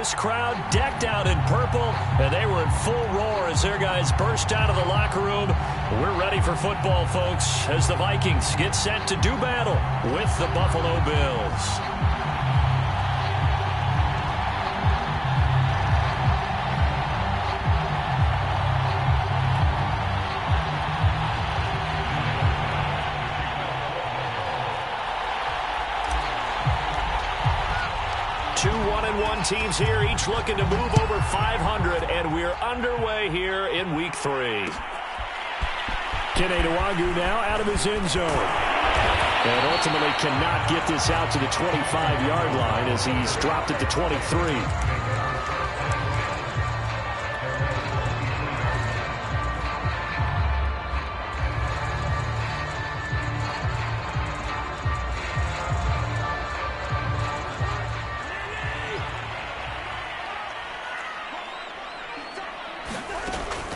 This crowd decked out in purple, and they were in full roar as their guys burst out of the locker room. We're ready for football, folks, as the Vikings get set to do battle with the Buffalo Bills. 2 1-1 teams here, each looking to move over 500, and we're underway here in Week 3. Kene Nwangwu now out of his end zone. And ultimately cannot get this out to the 25-yard line as he's dropped at the 23.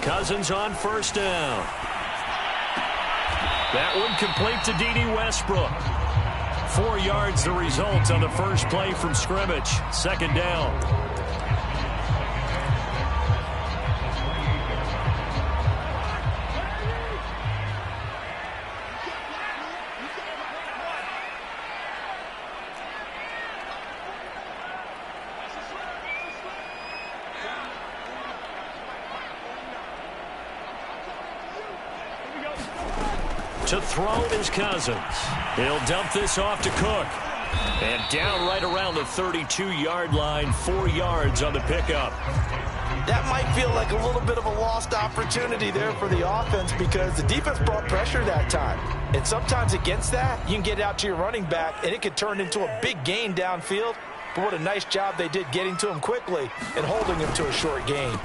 Cousins on first down. That one complete to D.D. Westbrook. 4 yards the result on the first play from scrimmage. Second down. To throw is Cousins. He'll dump this off to Cook. And down right around the 32-yard line, 4 yards on the pickup. That might feel like a little bit of a lost opportunity there for the offense because the defense brought pressure that time. And sometimes against that, you can get out to your running back, and it could turn into a big gain downfield. But what a nice job they did getting to him quickly and holding him to a short gain.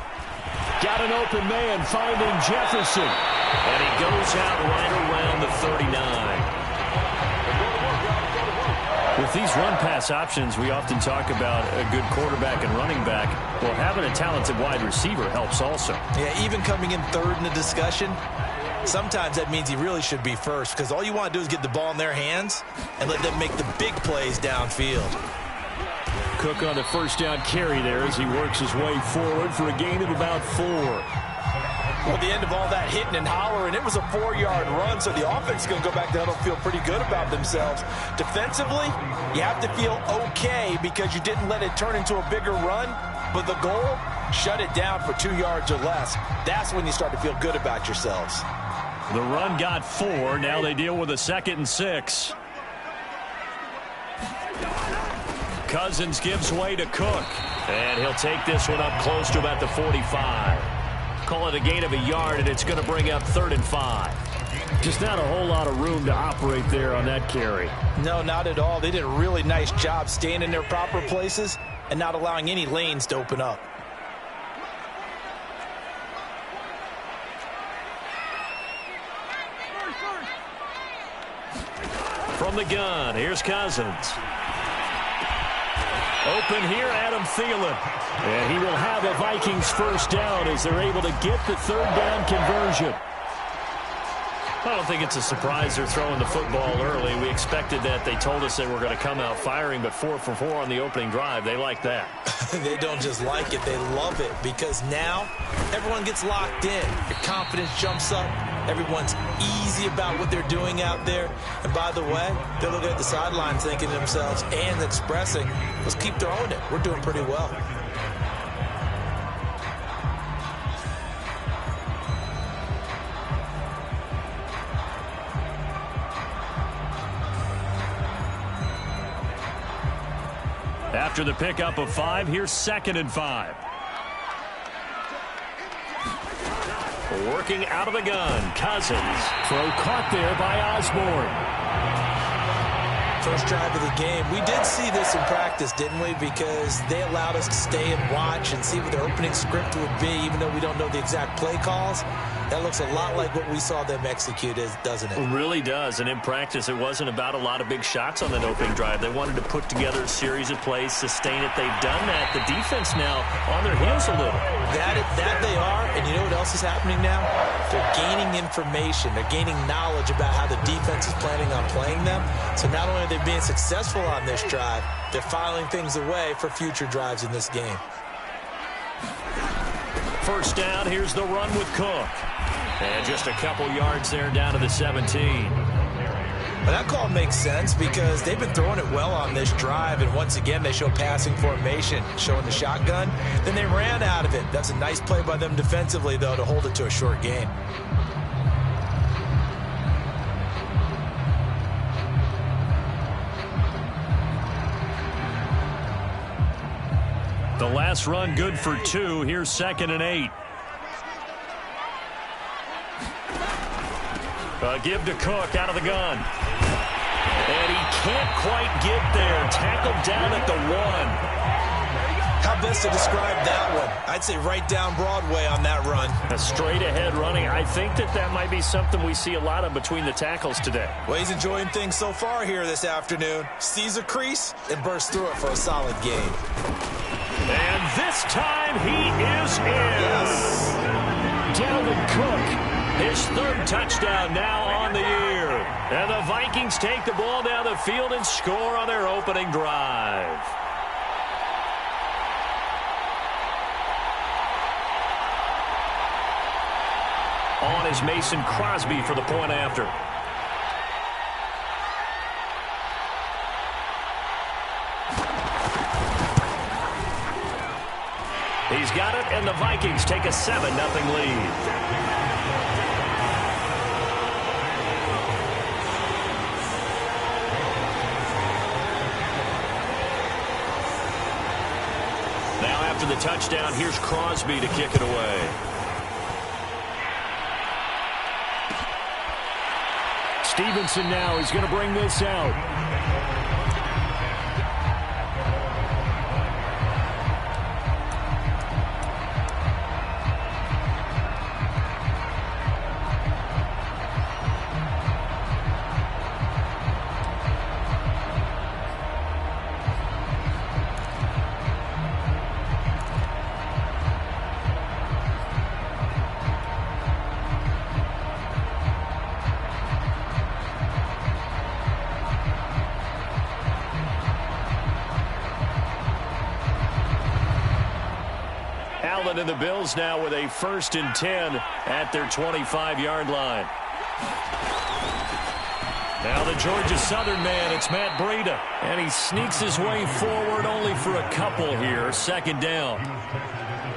Got an open man, finding Jefferson. And he goes out right around the 39. With these run-pass options, we often talk about a good quarterback and running back. Well, having a talented wide receiver helps also. Yeah, even coming in third in the discussion, sometimes that means he really should be first because all you want to do is get the ball in their hands and let them make the big plays downfield. Cook on the first down carry there as he works his way forward for a gain of about 4. Well, at the end of all that hitting and hollering, it was a 4-yard run, so the offense is going to go back down and feel pretty good about themselves. Defensively, you have to feel okay because you didn't let it turn into a bigger run, but the goal, shut it down for 2 yards or less. That's when you start to feel good about yourselves. The run got 4. Now they deal with a 2nd and 6. Cousins gives way to Cook, and he'll take this one up close to about the 45. Call it a gain of a yard, and it's going to bring up 3rd and 5. Just not a whole lot of room to operate there on that carry. No, not at all. They did a really nice job staying in their proper places and not allowing any lanes to open up. From the gun, here's Cousins. Open here, Adam Thielen. And he will have a Vikings first down as they're able to get the 3rd down conversion. I don't think it's a surprise they're throwing the football early. We expected that. They told us they were going to come out firing, but 4 for 4 on the opening drive. They like that. They don't just like it, they love it because now everyone gets locked in. Your confidence jumps up. Everyone's easy about what they're doing out there. And by the way, they're looking at the sidelines thinking to themselves and expressing, let's keep throwing it. We're doing pretty well. After the pickup of 5, here's 2nd and 5. Working out of the gun, Cousins. Throw caught there by Osborne. First drive of the game. We did see this in practice, didn't we? Because they allowed us to stay and watch and see what their opening script would be, even though we don't know the exact play calls. That looks a lot like what we saw them execute, doesn't it? It really does. And in practice, it wasn't about a lot of big shots on that opening drive. They wanted to put together a series of plays, sustain it. They've done that. The defense now on their heels a little. That they are. And you know what else is happening now? They're gaining information. They're gaining knowledge about how the defense is planning on playing them. So not only are they being successful on this drive, they're filing things away for future drives in this game. First down, here's the run with Cook. And just a couple yards there down to the 17. Well, that call makes sense because they've been throwing it well on this drive, and once again they show passing formation, showing the shotgun. Then they ran out of it. That's a nice play by them defensively, though, to hold it to a short gain. The last run good for 2. Here's 2nd and 8. Give to Cook out of the gun. And he can't quite get there. Tackled down at the 1. How best to describe that one? I'd say right down Broadway on that run. A straight ahead running. I think that might be something we see a lot of between the tackles today. Well, he's enjoying things so far here this afternoon. Sees a crease and bursts through it for a solid gain. And this time he is in. Yes. Dalvin Cook, his 3rd touchdown now on the year. And the Vikings take the ball down the field and score on their opening drive. On is Mason Crosby for the point after. He's got it, and the Vikings take a 7-0 lead. Now after the touchdown, here's Crosby to kick it away. Stevenson now, he's going to bring this out. And the Bills now with a 1st and 10 at their 25-yard line. Now the Georgia Southern man, it's Matt Breida. And he sneaks his way forward only for a couple here. 2nd down.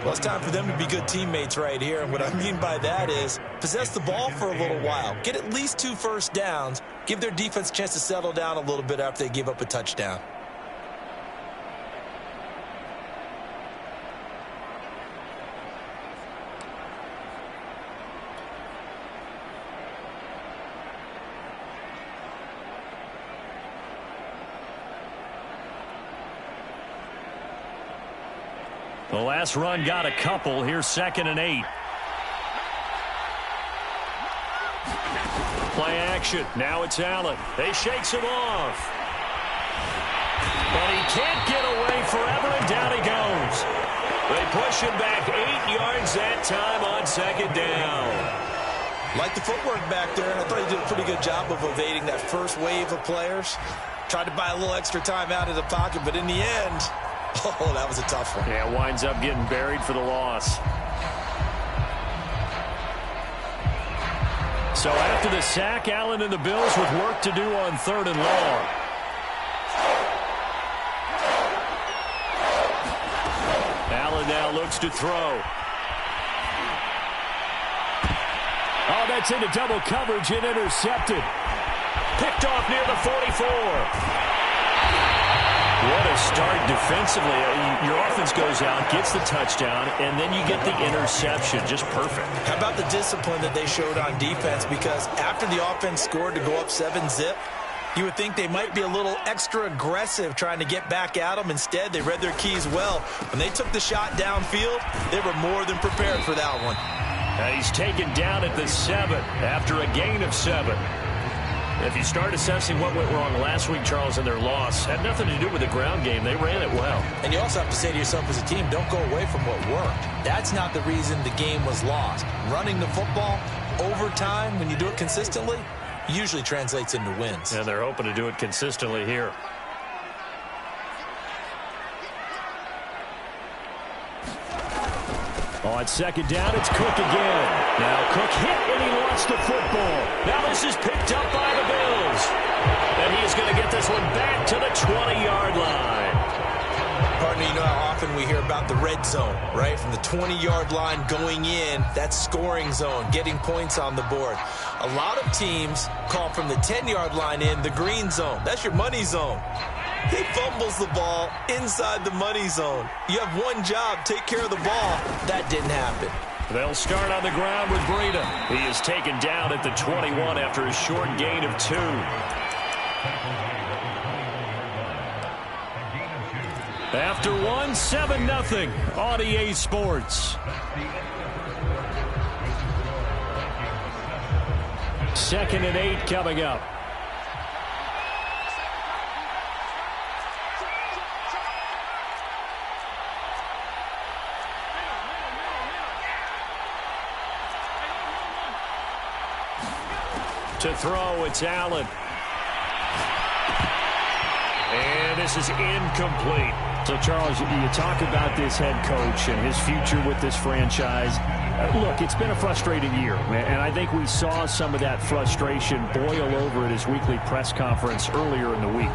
Well, it's time for them to be good teammates right here. And what I mean by that is possess the ball for a little while. Get at least 2 first downs. Give their defense a chance to settle down a little bit after they give up a touchdown. The last run got a couple. Here's 2nd and 8. Play action. Now it's Allen. He shakes him off. But he can't get away forever, and down he goes. They push him back 8 yards that time on 2nd down. Like the footwork back there, and I thought he did a pretty good job of evading that first wave of players. Tried to buy a little extra time out of the pocket, but in the end, oh, that was a tough one. Yeah, winds up getting buried for the loss. So after the sack, Allen and the Bills with work to do on 3rd and long. Allen now looks to throw. Oh, that's into double coverage and intercepted. Picked off near the 44. What a start defensively. Your offense goes out, gets the touchdown, and then you get the interception. Just perfect. How about the discipline that they showed on defense? Because after the offense scored to go up 7-zip, you would think they might be a little extra aggressive trying to get back at them. Instead, they read their keys well. When they took the shot downfield, they were more than prepared for that one. He's taken down at the 7 after a gain of 7. If you start assessing what went wrong last week, Charles, in their loss, had nothing to do with the ground game. They ran it well. And you also have to say to yourself as a team, don't go away from what worked. That's not the reason the game was lost. Running the football over time, when you do it consistently, usually translates into wins. And they're hoping to do it consistently here. On second down, it's Cook again. Now Cook hit and he lost the football. Now this is picked up by the Bills. And he is going to get this one back to the 20-yard line. Partner, you know how often we hear about the red zone, right? From the 20-yard line going in, that's scoring zone, getting points on the board. A lot of teams call from the 10-yard line in the green zone. That's your money zone. He fumbles the ball inside the money zone. You have one job, take care of the ball. That didn't happen. They'll start on the ground with Breida. He is taken down at the 21 after a short gain of 2. After 1, 7-0 on EA Sports. Second and 8 coming up. To throw, it's Allen. And this is incomplete. So, Charles, you talk about this head coach and his future with this franchise. Look, it's been a frustrating year, and I think we saw some of that frustration boil over at his weekly press conference earlier in the week.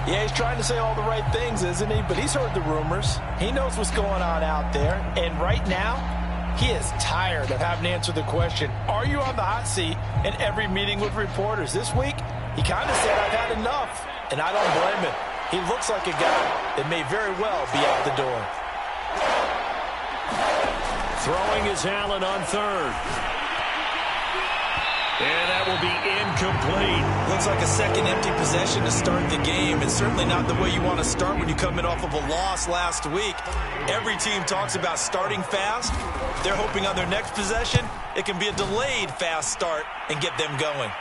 Yeah, he's trying to say all the right things, isn't he? But he's heard the rumors. He knows what's going on out there. And right now, he is tired of having to answer the question, are you on the hot seat, in every meeting with reporters. This week, he kind of said, I've had enough, and I don't blame him. He looks like a guy that may very well be out the door. Throwing is Allen on third. And that will be incomplete. Looks like a second empty possession to start the game, and certainly not the way you want to start when you come in off of a loss last week. Every team talks about starting fast. They're hoping on their next possession, it can be a delayed fast start and get them going.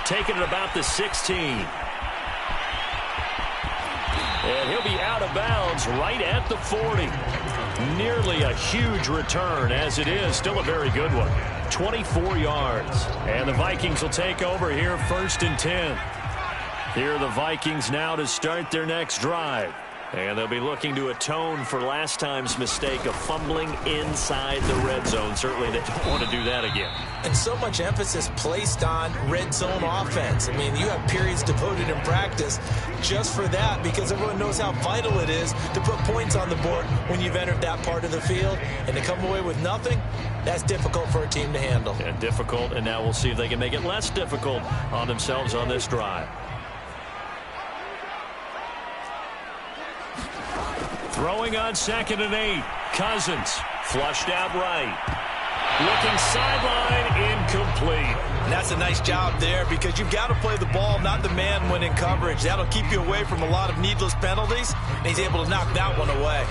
Taking it about the 16. And he'll be out of bounds right at the 40. Nearly a huge return, as it is. Still a very good one. 24 yards. And the Vikings will take over here, 1st and 10. Here are the Vikings now to start their next drive. And they'll be looking to atone for last time's mistake of fumbling inside the red zone. Certainly they don't want to do that again. And so much emphasis placed on red zone offense. I mean, you have periods devoted in practice just for that, because everyone knows how vital it is to put points on the board when you've entered that part of the field. And to come away with nothing, that's difficult for a team to handle. And difficult, and now we'll see if they can make it less difficult on themselves on this drive. Throwing on 2nd and 8. Cousins flushed out right. Looking sideline, incomplete. And that's a nice job there, because you've got to play the ball, not the man when in coverage. That'll keep you away from a lot of needless penalties, and he's able to knock that one away.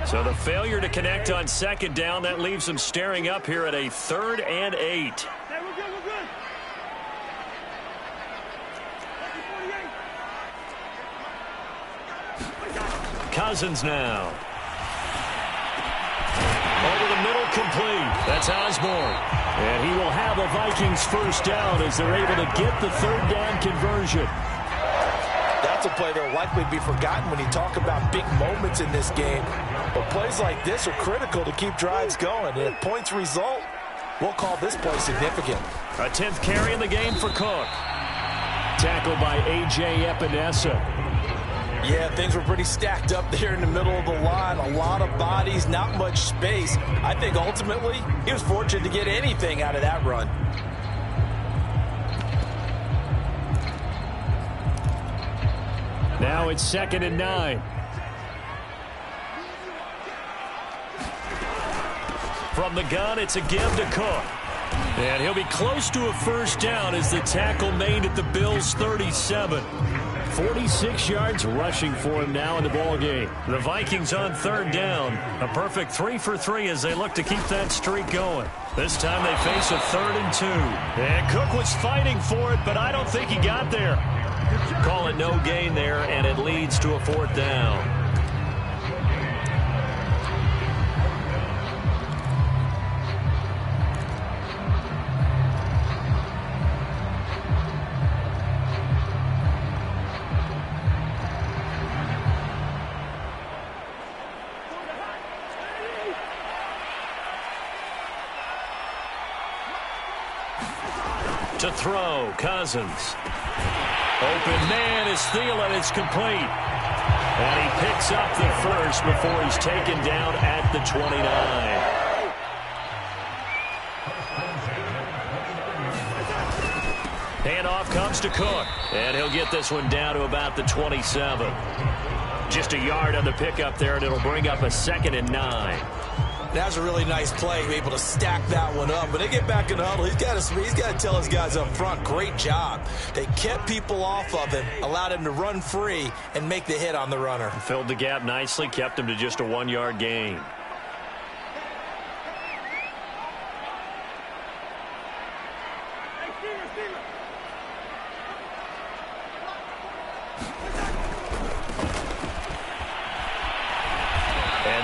So the failure to connect on 2nd down, that leaves them staring up here at a 3rd and 8. Cousins now. Over the middle, complete. That's Osborne. And he will have a Vikings 1st down as they're able to get the 3rd down conversion. That's a play that will likely be forgotten when you talk about big moments in this game. But plays like this are critical to keep drives going. And if points result, we'll call this play significant. A 10th carry in the game for Cook. Tackled by A.J. Epinesa. Yeah, things were pretty stacked up there in the middle of the line. A lot of bodies, not much space. I think ultimately he was fortunate to get anything out of that run. Now it's 2nd and 9. From the gun, it's a give to Cook. And he'll be close to a 1st down as the tackle made at the Bills' 37. 46 yards rushing for him now in the ball game. The Vikings on third down. A perfect 3 for 3 as they look to keep that streak going. This time they face a 3rd and 2. And Cook was fighting for it, but I don't think he got there. Call it no gain there, and it leads to a 4th down. To throw, Cousins. Open man is Thielen. It's complete. And he picks up the first before he's taken down at the 29. Handoff comes to Cook. And he'll get this one down to about the 27. Just a yard on the pickup there, and it'll bring up a 2nd and 9. That's a really nice play, able to stack that one up. But they get back in the huddle. He's got to tell his guys up front, great job. They kept people off of him, allowed him to run free and make the hit on the runner. Filled the gap nicely, kept him to just a 1-yard gain.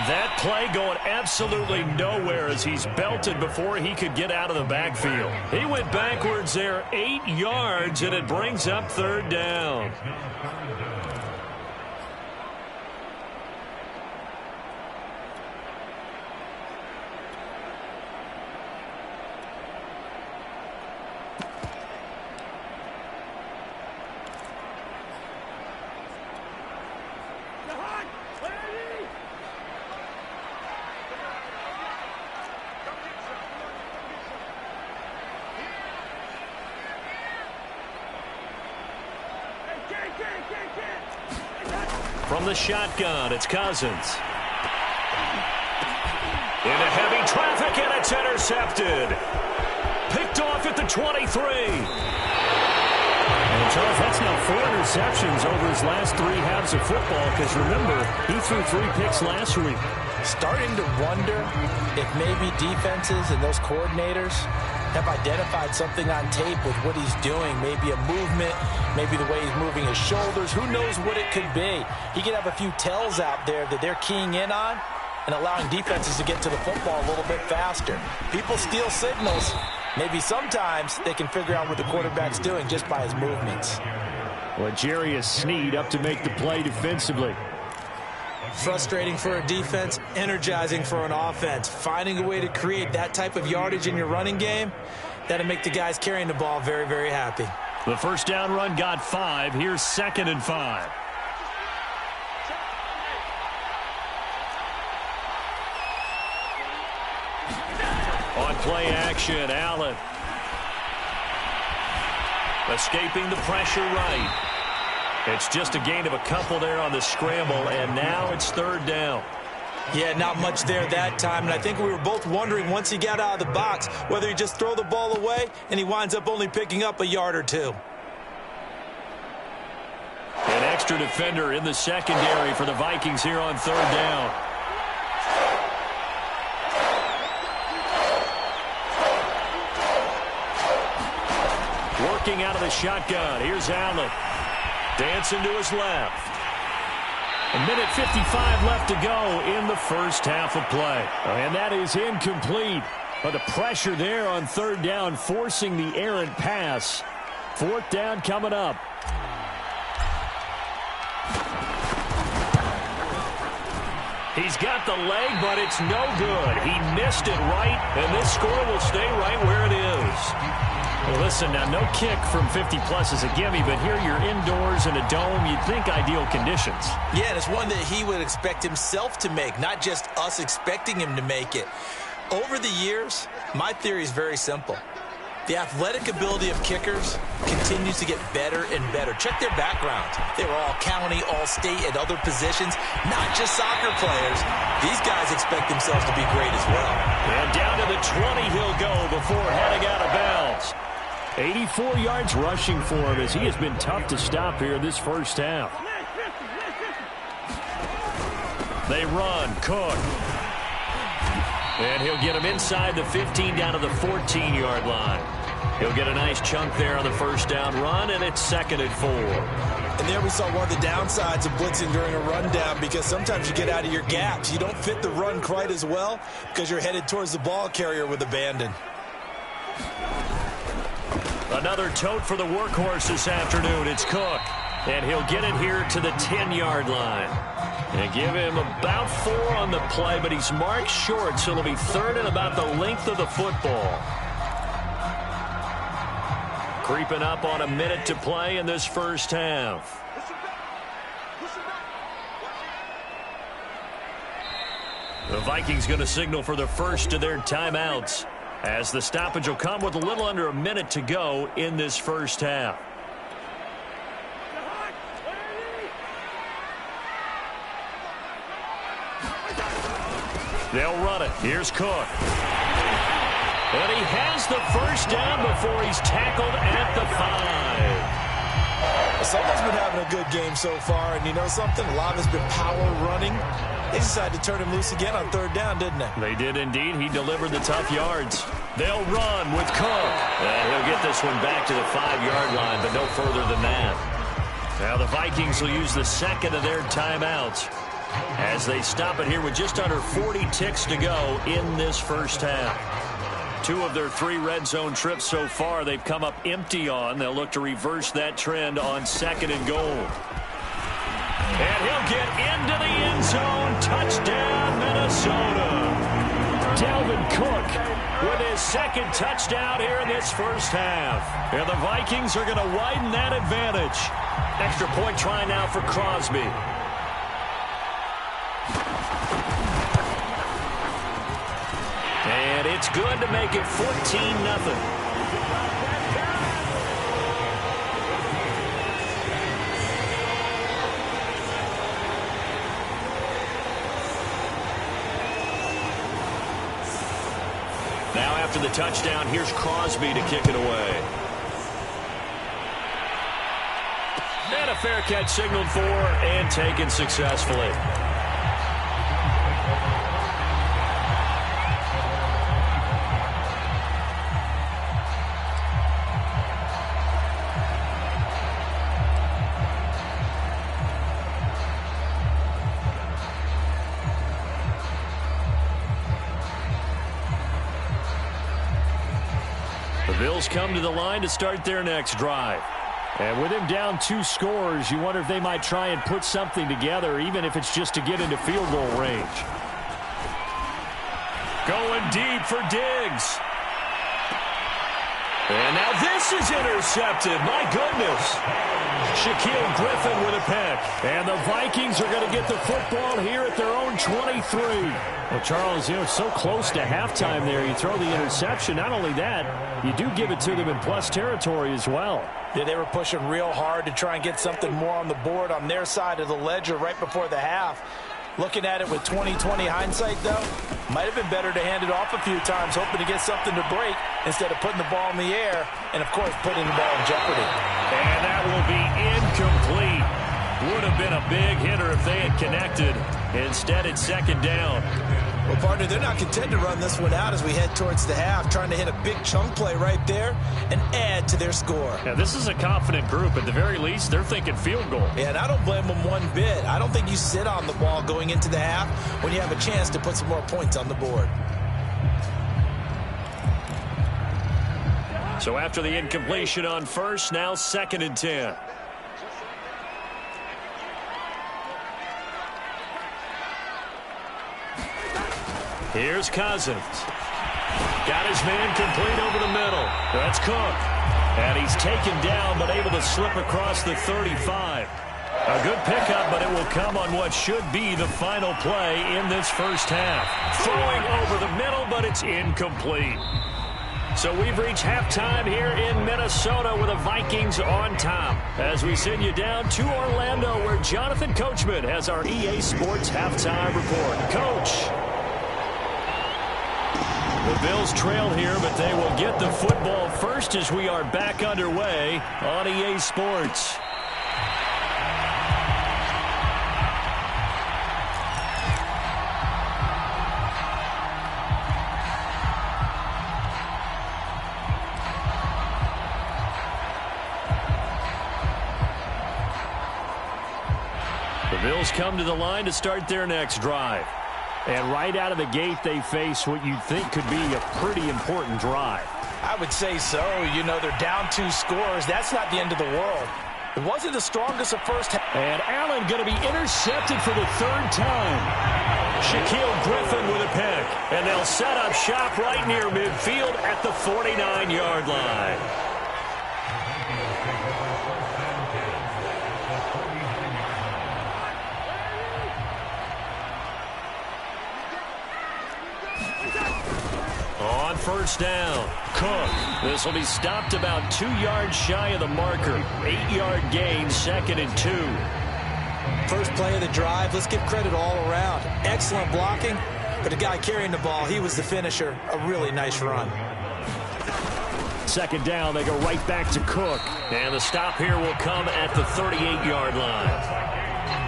That play going absolutely nowhere as he's belted before he could get out of the backfield. He went backwards there 8 yards, and it brings up 3rd down. From the shotgun, it's Cousins. Into heavy traffic, and it's intercepted. Picked off at the 23. And Charles, that's now 4 interceptions over his last 3 halves of football, because remember, he threw 3 picks last week. Starting to wonder if maybe defenses and those coordinators have identified something on tape with what he's doing. Maybe a movement, maybe the way he's moving his shoulders. Who knows what it could be? He could have a few tells out there that they're keying in on and allowing defenses to get to the football a little bit faster. People steal signals. Maybe sometimes they can figure out what the quarterback's doing just by his movements. Well, Jarius Sneed up to make the play defensively. Frustrating for a defense, energizing for an offense. Finding a way to create that type of yardage in your running game, that'll make the guys carrying the ball very, very happy. The first down run got 5. Here's 2nd and 5. On play action, Allen. Escaping the pressure right. It's just a gain of a couple there on the scramble, and now it's 3rd down. Yeah, not much there that time, and I think we were both wondering once he got out of the box whether he just throw the ball away and he winds up only picking up a yard or 2. An extra defender in the secondary for the Vikings here on 3rd down. Working out of the shotgun. Here's Allen. Dancing to his left. 1:55 left to go in the first half of play. And that is incomplete. But the pressure there on 3rd down, forcing the errant pass. 4th down coming up. He's got the leg, but it's no good. He missed it right, and this score will stay right where it is. Well, listen, now no kick from 50-plus is a gimme, but here you're indoors in a dome. You'd think ideal conditions. Yeah, and it's one that he would expect himself to make, not just us expecting him to make it. Over the years, my theory is very simple. The athletic ability of kickers continues to get better and better. Check their backgrounds. They were all county, all state, at other positions, not just soccer players. These guys expect themselves to be great as well. And down to the 20 he'll go before heading out of bounds. 84 yards rushing for him as he has been tough to stop here this first half. They run. Cook. And he'll get him inside the 15 down to the 14-yard line. He'll get a nice chunk there on the first down run, and it's 2nd and 4. And there we saw one of the downsides of blitzing during a rundown, because sometimes you get out of your gaps. You don't fit the run quite as well because you're headed towards the ball carrier with abandon. Another tote for the workhorse this afternoon. It's Cook. And he'll get it here to the 10-yard line. And give him about 4 on the play, but he's marked short, so it'll be 3rd and about the length of the football. Creeping up on a minute to play in this first half. The Vikings going to signal for the first of their timeouts, as the stoppage will come with a little under a minute to go in this first half. They'll run it. Here's Cook. And he has the first down before he's tackled at the 5. Someone's been having a good game so far, and you know something? A lot has been power running. They decided to turn him loose again on 3rd down, didn't they? They did indeed. He delivered the tough yards. They'll run with Cook. And he'll get this one back to the 5-yard line, but no further than that. Now the Vikings will use the 2nd of their timeouts as they stop it here with just under 40 ticks to go in this first half. 2 of their 3 red zone trips so far they've come up empty on. They'll look to reverse that trend on 2nd and goal. And he'll get into the end zone. Touchdown, Minnesota. Dalvin Cook with his 2nd touchdown here in this first half. And the Vikings are going to widen that advantage. Extra point try now for Crosby. And it's good to make it 14-0. Now after the touchdown, here's Crosby to kick it away. And a fair catch signaled for and taken successfully. Bills come to the line to start their next drive. And with him down 2 scores, you wonder if they might try and put something together, even if it's just to get into field goal range. Going deep for Diggs. And now this is intercepted. My goodness. Shaquille Griffin with a pick. And the Vikings are going to get the football here at their own 23. Well, Charles, you know, it's so close to halftime there. You throw the interception. Not only that, you do give it to them in plus territory as well. Yeah, they were pushing real hard to try and get something more on the board on their side of the ledger right before the half. Looking at it with 20/20 hindsight, though, might have been better to hand it off a few times, hoping to get something to break instead of putting the ball in the air and, of course, putting the ball in jeopardy. And that will be incomplete. Would have been a big hitter if they had connected. Instead, it's 2nd down. Well, partner, they're not content to run this one out as we head towards the half, trying to hit a big chunk play right there and add to their score. Yeah, this is a confident group. At the very least, they're thinking field goal. Yeah, and I don't blame them one bit. I don't think you sit on the ball going into the half when you have a chance to put some more points on the board. So after the incompletion on first, now 2nd and 10. Here's Cousins. Got his man complete over the middle. That's Cook. And he's taken down, but able to slip across the 35. A good pickup, but it will come on what should be the final play in this first half. Throwing over the middle, but it's incomplete. So we've reached halftime here in Minnesota with the Vikings on top. As we send you down to Orlando, where Jonathan Coachman has our EA Sports halftime report. Coach. The Bills trail here, but they will get the football first as we are back underway on EA Sports. The Bills come to the line to start their next drive. And right out of the gate, they face what you'd think could be a pretty important drive. I would say so. You know, they're down 2 scores. That's not the end of the world. It wasn't the strongest of first half. And Allen going to be intercepted for the 3rd time. Shaquille Griffin with a pick. And they'll set up shop right near midfield at the 49-yard line. On first down, Cook. This will be stopped about 2 yards shy of the marker. 8-yard gain, 2nd and 2. First play of the drive. Let's give credit all around. Excellent blocking, but the guy carrying the ball, he was the finisher. A really nice run. 2nd down, they go right back to Cook. And the stop here will come at the 38-yard line.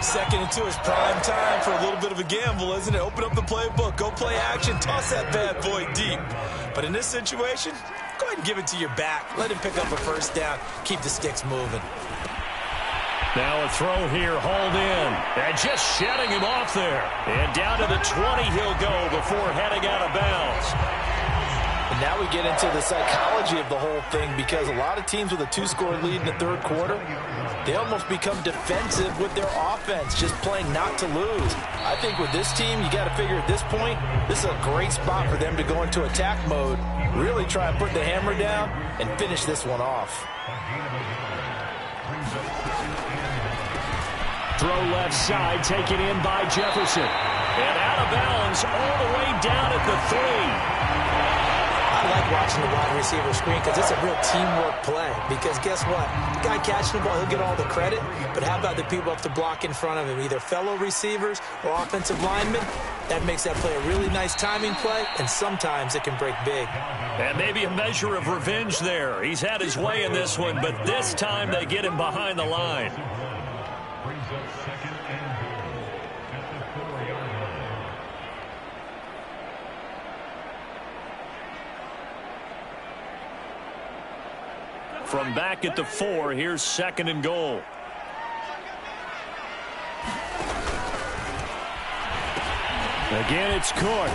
2nd and 2 is prime time for a little bit of a gamble, isn't it? Open up the playbook, go play action, toss that bad boy deep. But in this situation, go ahead and give it to your back. Let him pick up a first down. Keep the sticks moving. Now a throw here, hauled in. And just shedding him off there. And down to the 20 he'll go before heading out of bounds. And now we get into the psychology of the whole thing, because a lot of teams with a 2-score lead in the 3rd quarter, they almost become defensive with their offense, just playing not to lose. I think with this team, you got to figure at this point, this is a great spot for them to go into attack mode, really try and put the hammer down and finish this one off. Throw left side, taken in by Jefferson. And out of bounds all the way down at the 3. I like watching the wide receiver screen because it's a real teamwork play. Because guess what? The guy catching the ball, he'll get all the credit. But how about the people up to block in front of him, either fellow receivers or offensive linemen? That makes that play a really nice timing play, and sometimes it can break big. And maybe a measure of revenge there. He's had his way in this one, but this time they get him behind the line. From back at the 4, here's 2nd and goal. Again, it's Cook.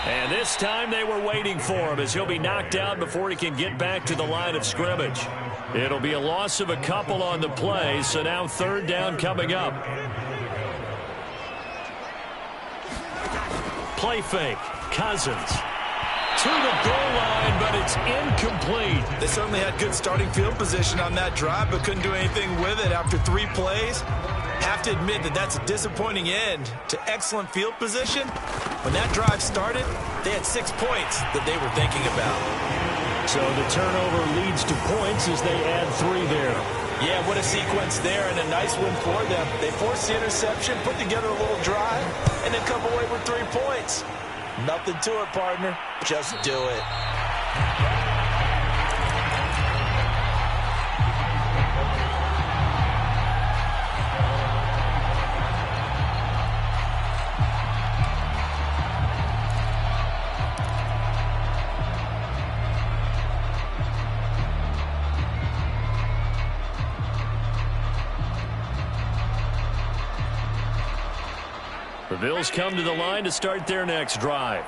And this time they were waiting for him as he'll be knocked out before he can get back to the line of scrimmage. It'll be a loss of a couple on the play, so now 3rd down coming up. Play fake, Cousins. To the goal line, but it's incomplete. They certainly had good starting field position on that drive, but couldn't do anything with it after 3 plays. Have to admit that that's a disappointing end to excellent field position. When that drive started, they had 6 points that they were thinking about. So the turnover leads to points as they add 3 there. Yeah, what a sequence there, and a nice win for them. They forced the interception, put together a little drive, and then come away with 3 points. Nothing to it, partner. Just do it. The Bills come to the line to start their next drive.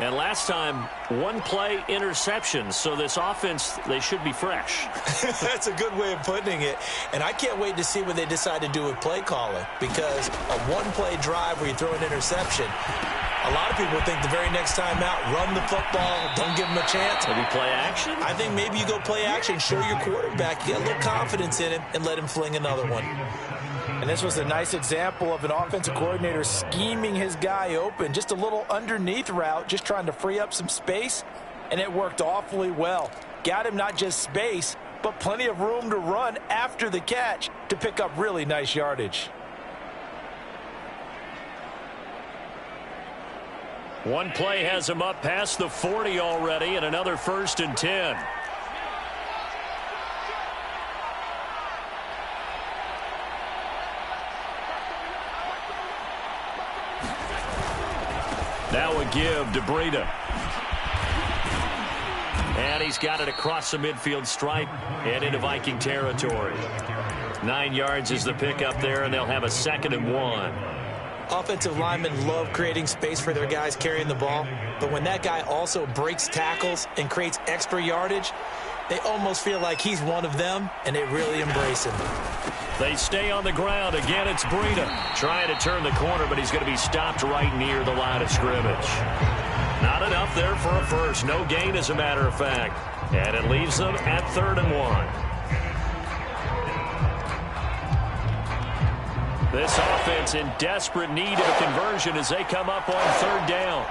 And last time, 1 play interception, so this offense, they should be fresh. That's a good way of putting it. And I can't wait to see what they decide to do with play calling, because a 1-play drive where you throw an interception, a lot of people think the very next time out, run the football, don't give them a chance. Maybe play action? I think maybe you go play action, show your quarterback, get a little confidence in him, and let him fling another one. And this was a nice example of an offensive coordinator scheming his guy open. Just a little underneath route, just trying to free up some space, and it worked awfully well. Got him not just space, but plenty of room to run after the catch to pick up really nice yardage. One play has him up past the 40 already, and another 1st and 10. Now a give to Breida. And he's got it across the midfield stripe and into Viking territory. 9 yards is the pickup there, and they'll have a 2nd and 1. Offensive linemen love creating space for their guys carrying the ball, but when that guy also breaks tackles and creates extra yardage, they almost feel like he's one of them, and they really embrace him. They stay on the ground. Again, it's Breida trying to turn the corner, but he's going to be stopped right near the line of scrimmage. Not enough there for a first. No gain, as a matter of fact. And it leaves them at 3rd and 1. This offense in desperate need of a conversion as they come up on 3rd down.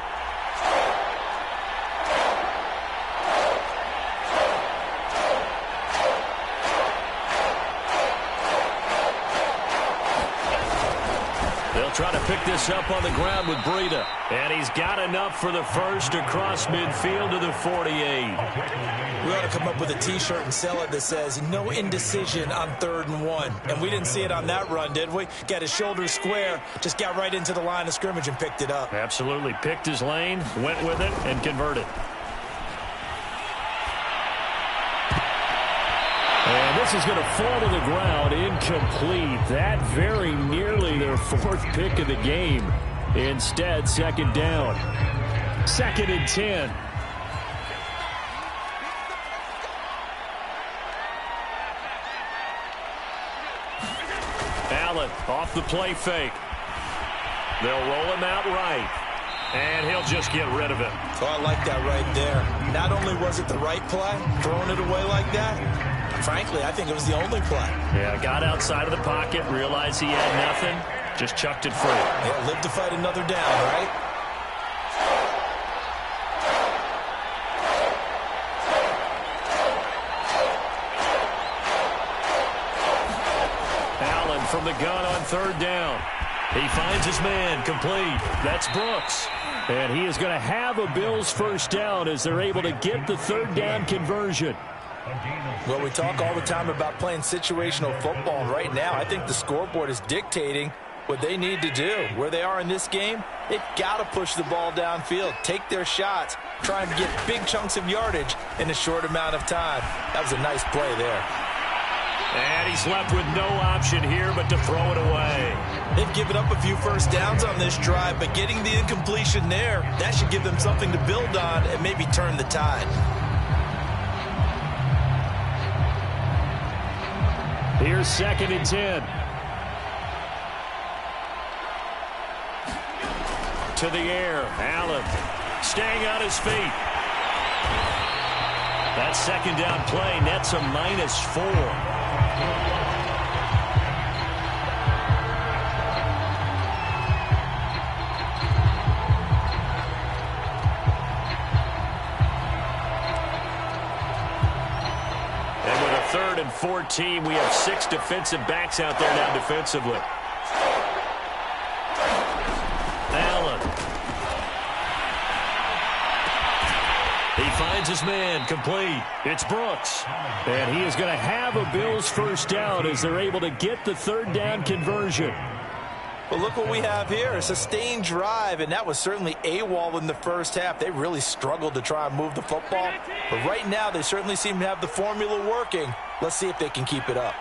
They'll try to pick this up on the ground with Breida. And he's got enough for the first across midfield to the 48. We ought to come up with a T-shirt and sell it that says, no indecision on 3rd and 1. And we didn't see it on that run, did we? Got his shoulders square, just got right into the line of scrimmage and picked it up. Absolutely. Picked his lane, went with it, and converted. And this is going to fall to the ground, incomplete. That very nearly their 4th pick of the game. Instead, 2nd down. 2nd and 10. Allen off the play fake. They'll roll him out right. And he'll just get rid of it. So I like that right there. Not only was it the right play, throwing it away like that, frankly, I think it was the only play. Yeah, got outside of the pocket, realized he had nothing, just chucked it free. Yeah, live to fight another down, right? Allen from the gun on 3rd down. He finds his man, complete. That's Brooks. And he is going to have a Bills 1st down as they're able to get the 3rd down conversion. Well, we talk all the time about playing situational football, and right now I think the scoreboard is dictating what they need to do. Where they are in this game, they've got to push the ball downfield, take their shots, try and get big chunks of yardage in a short amount of time. That was a nice play there. And he's left with no option here but to throw it away. They've given up a few 1st downs on this drive, but getting the incompletion there, that should give them something to build on and maybe turn the tide. Here's 2nd and 10. To the air. Allen staying on his feet. That 2nd down play nets a -4. And with a 3rd and 14, we have 6 defensive backs out there now defensively. Allen. He finds his man, complete. It's Brooks. And he is going to have a Bills 1st down as they're able to get the 3rd down conversion. Well, look what we have here, a sustained drive, and that was certainly AWOL in the 1st half. They really struggled to try and move the football, but right now they certainly seem to have the formula working. Let's see if they can keep it up.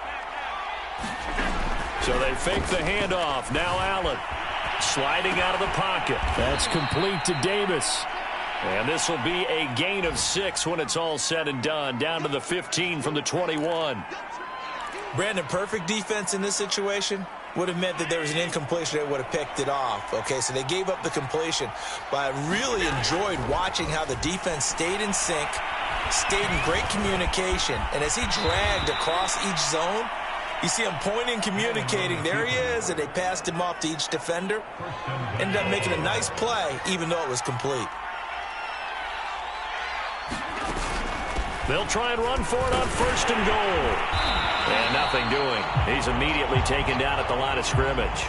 So they fake the handoff. Now Allen sliding out of the pocket. That's complete to Davis. And this will be a gain of 6 when it's all said and done, down to the 15 from the 21. Brandon, perfect defense in this situation would have meant that there was an incompletion that would have picked it off. Okay, so they gave up the completion, but I really enjoyed watching how the defense stayed in sync, stayed in great communication, and as he dragged across each zone, you see him pointing, communicating. There he is, and they passed him off to each defender. Ended up making a nice play, even though it was complete. They'll try and run for it on 1st and goal. And nothing doing. He's immediately taken down at the line of scrimmage.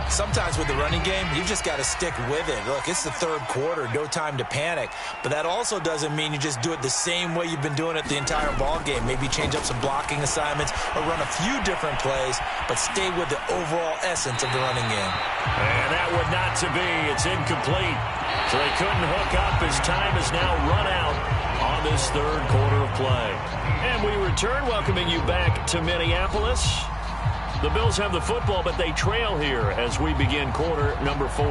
Sometimes with the running game, you've just got to stick with it. Look, it's the third quarter, no time to panic. But that also doesn't mean you just do it the same way you've been doing it the entire ball game. Maybe change up some blocking assignments or run a few different plays, but stay with the overall essence of the running game. And that would not to be. It's incomplete. So they couldn't hook up as time has now run out on this third quarter of play. And we return, welcoming you back to Minneapolis. The Bills have the football, but they trail here as we begin quarter number 4.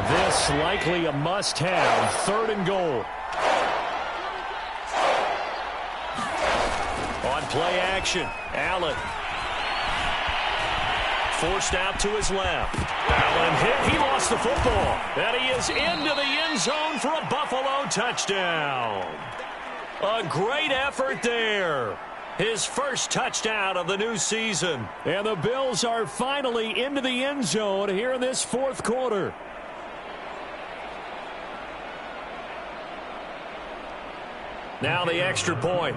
This likely a must-have, 3rd and goal. On play action, Allen. Forced out to his left. Allen hit. He lost the football. And he is into the end zone for a Buffalo touchdown. A great effort there. His first touchdown of the new season. And the Bills are finally into the end zone here in this 4th quarter. Now the extra point.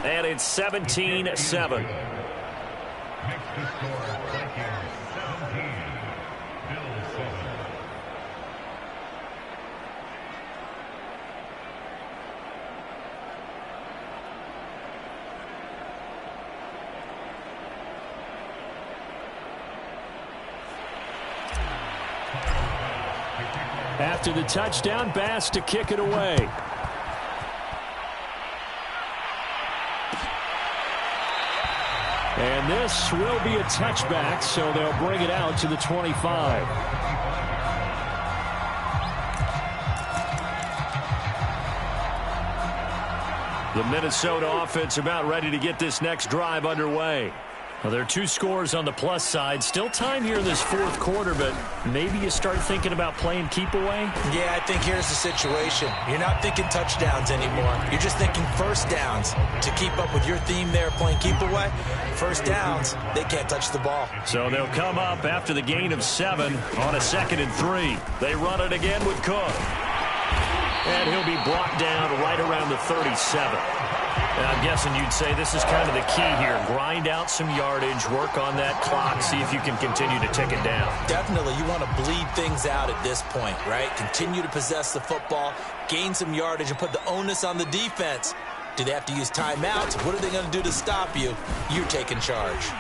And it's 17-7. After the touchdown, Bass to kick it away. And this will be a touchback, so they'll bring it out to the 25. The Minnesota offense about ready to get this next drive underway. Well, there are 2 scores on the plus side. Still time here in this 4th quarter, but maybe you start thinking about playing keep away? Yeah, I think here's the situation. You're not thinking touchdowns anymore. You're just thinking first downs. To keep up with your theme there, playing keep away, first downs, they can't touch the ball. So they'll come up after the gain of 7 on a 2nd and 3. They run it again with Cook. And he'll be brought down right around the 37. And I'm guessing you'd say this is kind of the key here. Grind out some yardage, work on that clock, see if you can continue to tick it down. Definitely. You want to bleed things out at this point, right? Continue to possess the football, gain some yardage, and put the onus on the defense. Do they have to use timeouts? What are they going to do to stop you? You're taking charge.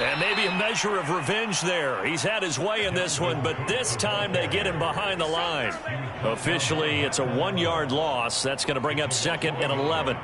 And maybe a measure of revenge there. He's had his way in this one, but this time they get him behind the line. Officially, it's a 1-yard loss. That's going to bring up 2nd and 11.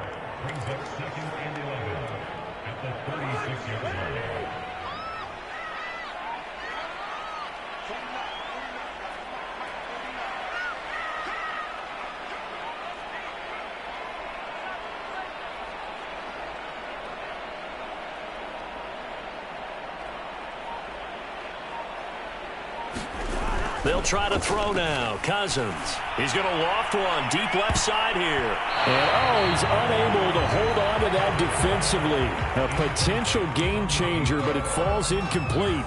They'll try to throw now. Cousins. He's going to loft one deep left side here. And, he's unable to hold on to that defensively. A potential game changer, but it falls incomplete.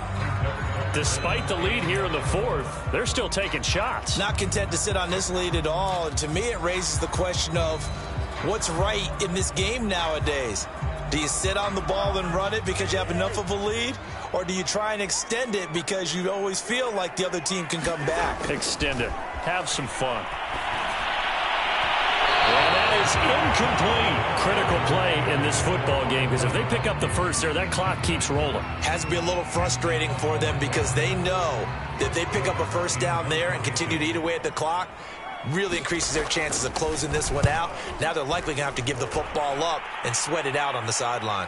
Despite the lead here in the 4th, they're still taking shots. Not content to sit on this lead at all. And to me, it raises the question of what's right in this game nowadays. Do you sit on the ball and run it because you have enough of a lead? Or do you try and extend it because you always feel like the other team can come back? Extend it. Have some fun. And that is incomplete. Critical play in this football game, because if they pick up the first there, that clock keeps rolling. Has to be a little frustrating for them because they know that they pick up a first down there and continue to eat away at the clock, really increases their chances of closing this one out. Now they're likely going to have to give the football up and sweat it out on the sideline.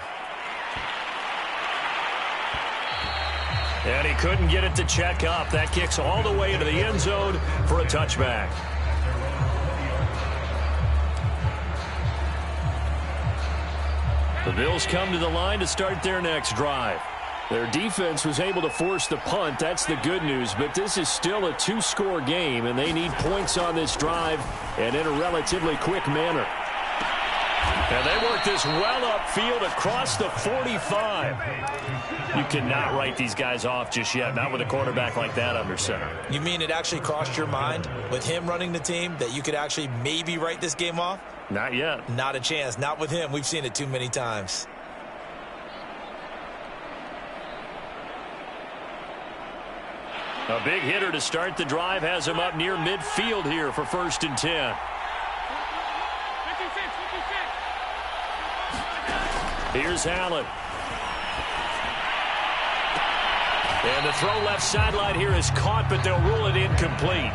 And he couldn't get it to check up. That kicks all the way into the end zone for a touchback. The Bills come to the line to start their next drive. Their defense was able to force the punt. That's the good news. But this is still a two-score game, and they need points on this drive and in a relatively quick manner. And they work this well upfield across the 45. You cannot write these guys off just yet, not with a quarterback like that under center. You mean it actually crossed your mind with him running the team that you could actually maybe write this game off? Not yet. Not a chance. Not with him. We've seen it too many times. A big hitter to start the drive has him up near midfield here for 1st and 10. Here's Allen. And the throw left sideline here is caught, but they'll rule it incomplete.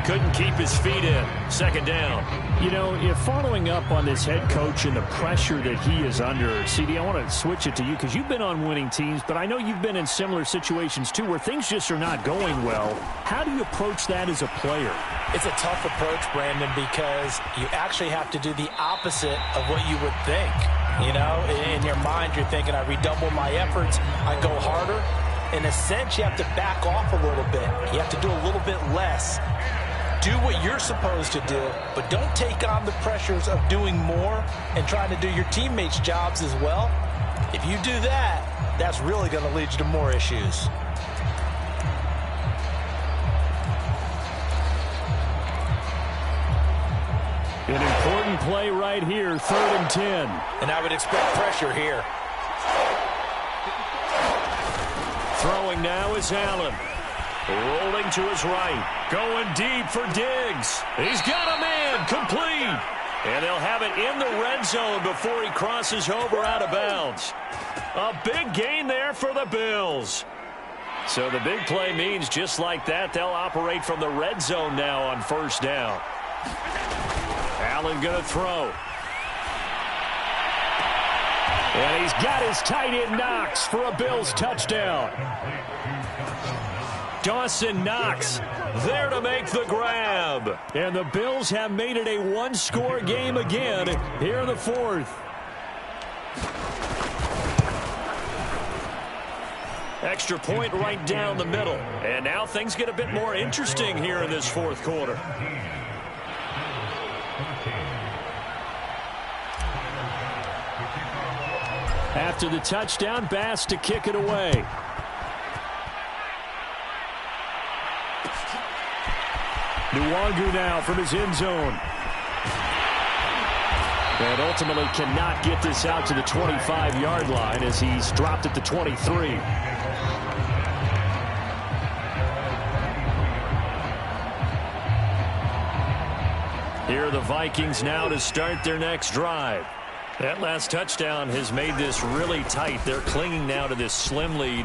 Couldn't keep his feet in. 2nd down. You know, if following up on this head coach and the pressure that he is under, CD, I want to switch it to you because you've been on winning teams, but I know you've been in similar situations too where things just are not going well. How do you approach that as a player? It's a tough approach, Brandon, because you actually have to do the opposite of what you would think. You know, in your mind, you're thinking, I redouble my efforts, I go harder. In a sense, you have to back off a little bit. You have to do a little bit less. Do what you're supposed to do, but don't take on the pressures of doing more and trying to do your teammates' jobs as well. If you do that, that's really going to lead you to more issues. An important play right here, 3rd and 10. And I would expect pressure here. Throwing now is Allen. Rolling to his right. Going deep for Diggs. He's got a man. Complete. And they'll have it in the red zone before he crosses over out of bounds. A big gain there for the Bills. So the big play means just like that, they'll operate from the red zone now on 1st down. Allen going to throw. And he's got his tight end Knox for a Bills touchdown. Dawson Knox there to make the grab. And the Bills have made it a one-score game again here in the 4th. Extra point right down the middle. And now things get a bit more interesting here in this 4th quarter. After the touchdown, Bass to kick it away. Nwangu now from his end zone. And ultimately cannot get this out to the 25-yard line as he's dropped at the 23. Here are the Vikings now to start their next drive. That last touchdown has made this really tight. They're clinging now to this slim lead.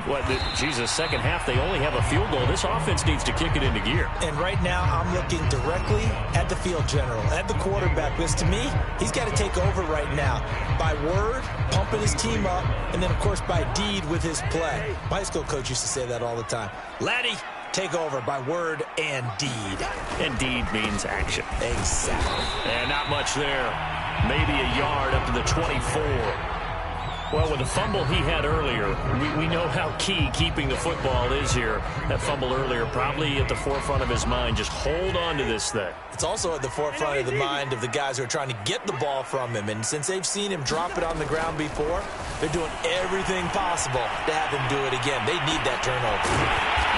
Second half, they only have a field goal. This offense needs to kick it into gear. And right now, I'm looking directly at the field general, at the quarterback. Because to me, he's got to take over right now. By word, pumping his team up, and then, of course, by deed with his play. My high school coach used to say that all the time. Laddie, take over by word and deed. And deed means action. Exactly. And not much there. Maybe a yard up to the 24. Well, with the fumble he had earlier, we know how key keeping the football is here. That fumble earlier probably at the forefront of his mind. Just hold on to this thing. It's also at the forefront of the mind of the guys who are trying to get the ball from him. And since they've seen him drop it on the ground before, they're doing everything possible to have him do it again. They need that turnover.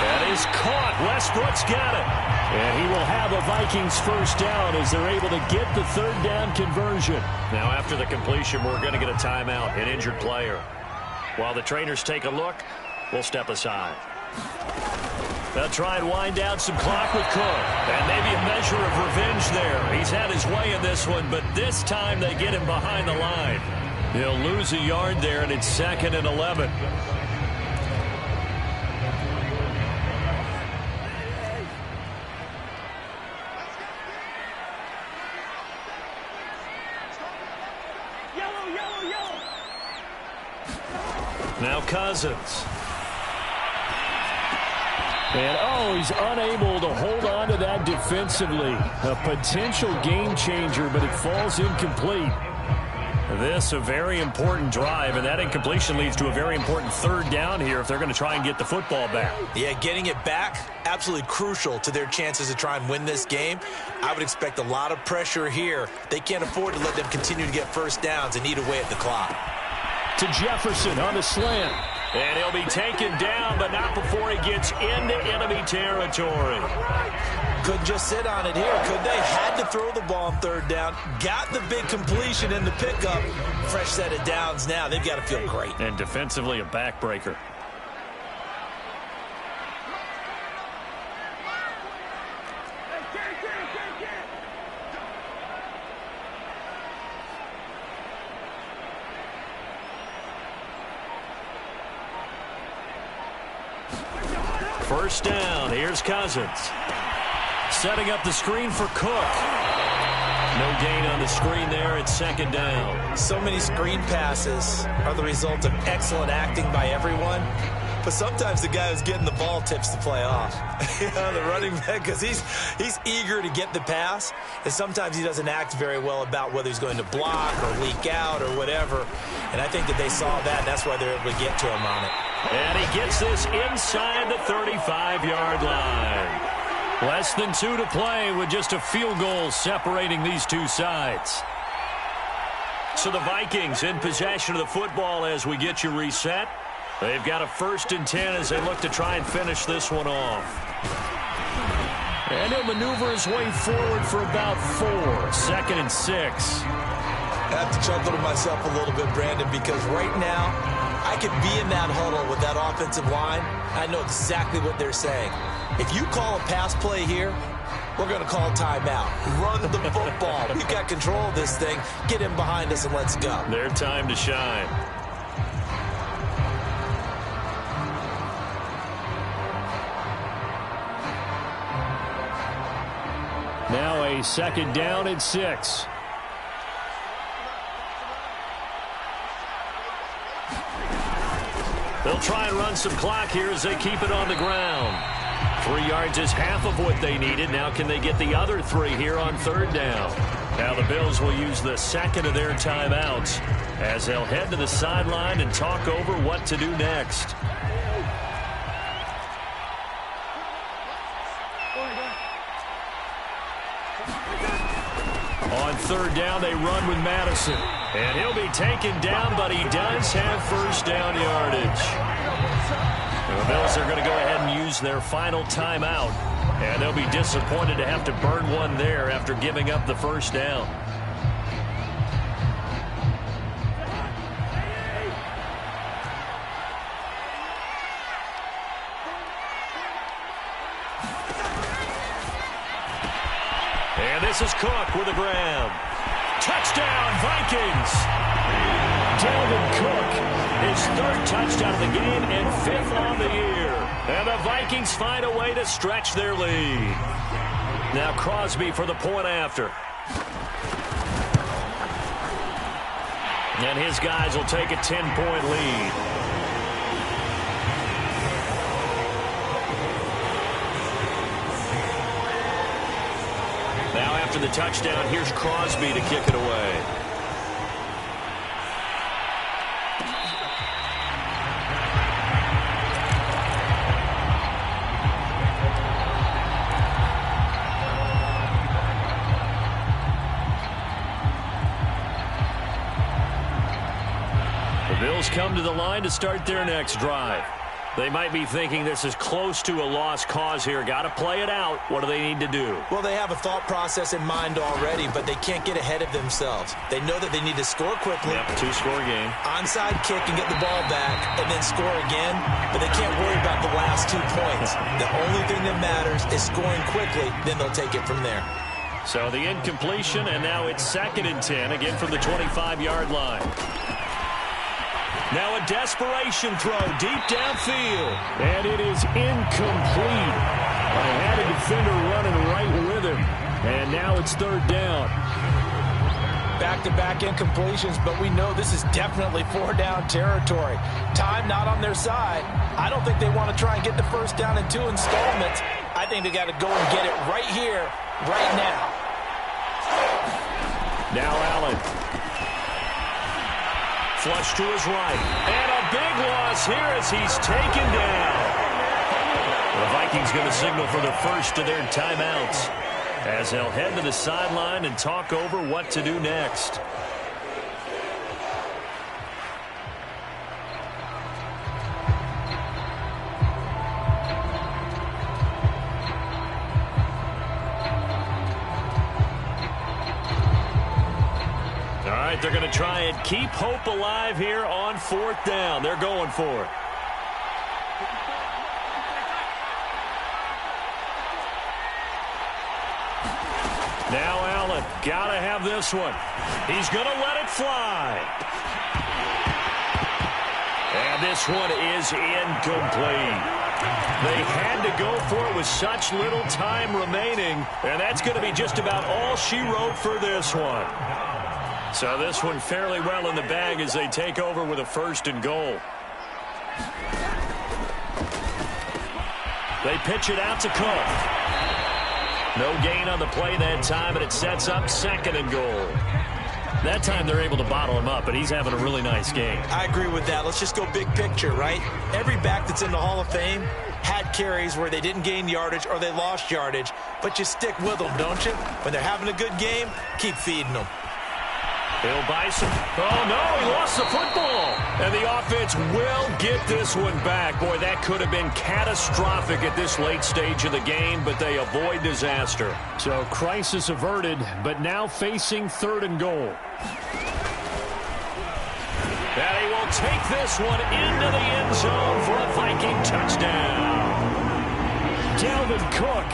That is caught. Westbrook's got it. And he will have a Vikings first down as they're able to get the 3rd down conversion. Now after the completion, we're going to get a timeout, an injured player. While the trainers take a look, we'll step aside. They'll try and wind down some clock with Cook. And maybe a measure of revenge there. He's had his way in this one, but this time they get him behind the line. He'll lose a yard there, and it's 2nd and 11. Now Cousins. And, he's unable to hold on to that defensively. A potential game changer, but it falls incomplete. This a very important drive, and that incompletion leads to a very important 3rd down here if they're going to try and get the football back. Yeah, getting it back, absolutely crucial to their chances to try and win this game. I would expect a lot of pressure here. They can't afford to let them continue to get 1st downs and eat away at the clock. To Jefferson on the slant. And he'll be taken down, but not before he gets into enemy territory. Couldn't just sit on it here, could they? Had to throw the ball on 3rd down. Got the big completion in the pickup. Fresh set of downs now. They've got to feel great. And defensively, a backbreaker. First down. Here's Cousins. Setting up the screen for Cook. No gain on the screen there. It's 2nd down. So many screen passes are the result of excellent acting by everyone. But sometimes the guy who's getting the ball tips the play off. The running back, because he's eager to get the pass. And sometimes he doesn't act very well about whether he's going to block or leak out or whatever. And I think that they saw that, and that's why they're able to get to him on it. And he gets this inside the 35-yard line. Less than 2 to play with just a field goal separating these two sides. So the Vikings in possession of the football as we get you reset. They've got a 1st and 10 as they look to try and finish this one off. And he'll maneuver his way forward for about 4. 2nd and 6. I have to chuckle to myself a little bit, Brandon, because right now I could be in that huddle with that offensive line. I know exactly what they're saying. If you call a pass play here, we're going to call timeout. Run the football. We've got control of this thing. Get him behind us and let's go. Their time to shine. Now a 2nd down and 6. They'll try and run some clock here as they keep it on the ground. 3 yards is half of what they needed. Now can they get the other 3 here on 3rd down? Now the Bills will use the 2nd of their timeouts as they'll head to the sideline and talk over what to do next. On 3rd down, they run with Madison. And he'll be taken down, but he does have 1st down yardage. And the Bills are going to go ahead and use their final timeout. And they'll be disappointed to have to burn one there after giving up the 1st down. And this is Cook with a grab. Touchdown, Vikings! Dalvin Cook, his 3rd touchdown of the game and 5th on the year. And the Vikings find a way to stretch their lead. Now Crosby for the point after. And his guys will take a 10-point lead. Now after the touchdown, here's Crosby to kick it away. The Bills come to the line to start their next drive. They might be thinking this is close to a lost cause here. Got to play it out. What do they need to do? Well, they have a thought process in mind already, but they can't get ahead of themselves. They know that they need to score quickly. Yep, two-score game. Onside kick and get the ball back and then score again, but they can't worry about the last 2 points. The only thing that matters is scoring quickly, then they'll take it from there. So the incompletion, and now it's 2nd and 10, again from the 25-yard line. Now a desperation throw deep downfield. And it is incomplete. I had a defender running right with him. And now it's 3rd down. Back-to-back incompletions, but we know this is definitely 4-down territory. Time not on their side. I don't think they want to try and get the 1st down in 2 installments. I think they got to go and get it right here, right now. Now Allen. Flush to his right. And a big loss here as he's taken down. The Vikings going to signal for the first of their timeouts as they'll head to the sideline and talk over what to do next. They're going to try and keep hope alive here on 4th down. They're going for it. Now Allen, got to have this one. He's going to let it fly. And this one is incomplete. They had to go for it with such little time remaining, and that's going to be just about all she wrote for this one. So this one fairly well in the bag as they take over with a 1st and goal. They pitch it out to Cook. No gain on the play that time, and it sets up 2nd and goal. That time they're able to bottle him up, but he's having a really nice game. I agree with that. Let's just go big picture, right? Every back that's in the Hall of Fame had carries where they didn't gain yardage or they lost yardage, but you stick with them, don't you? When they're having a good game, keep feeding them. Bill Bison. Oh, no, he lost the football. And the offense will get this one back. Boy, that could have been catastrophic at this late stage of the game, but they avoid disaster. So crisis averted, but now facing 3rd and goal. And he will take this one into the end zone for a Viking touchdown. Dalvin Cook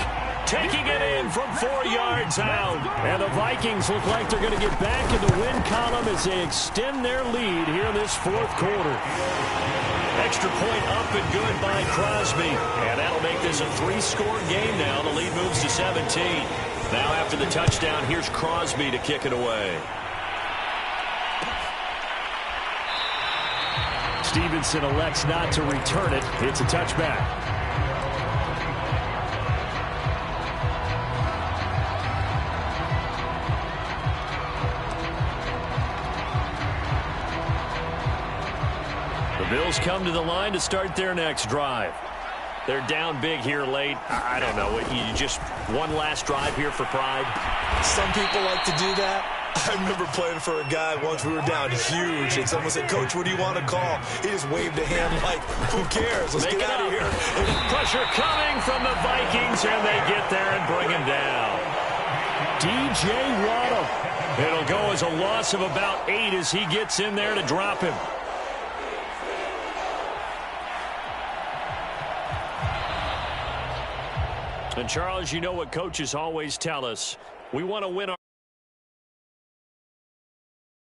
taking it in from 4 yards out. And the Vikings look like they're going to get back in the win column as they extend their lead here in this 4th quarter. Extra point up and good by Crosby. And that'll make this a 3-score game now. The lead moves to 17. Now after the touchdown, here's Crosby to kick it away. Stevenson elects not to return it. It's a touchback. Bills come to the line to start their next drive. They're down big here late. I don't know. You just one last drive here for pride? Some people like to do that. I remember playing for a guy once. We were down huge, and someone said, "Coach, what do you want to call?" He just waved a hand like, "Who cares? Let's get out of here." Pressure coming from the Vikings, and they get there and bring him down. DJ Waddle. It'll go as a loss of about 8 as he gets in there to drop him. And, Charles, you know what coaches always tell us. We want to win our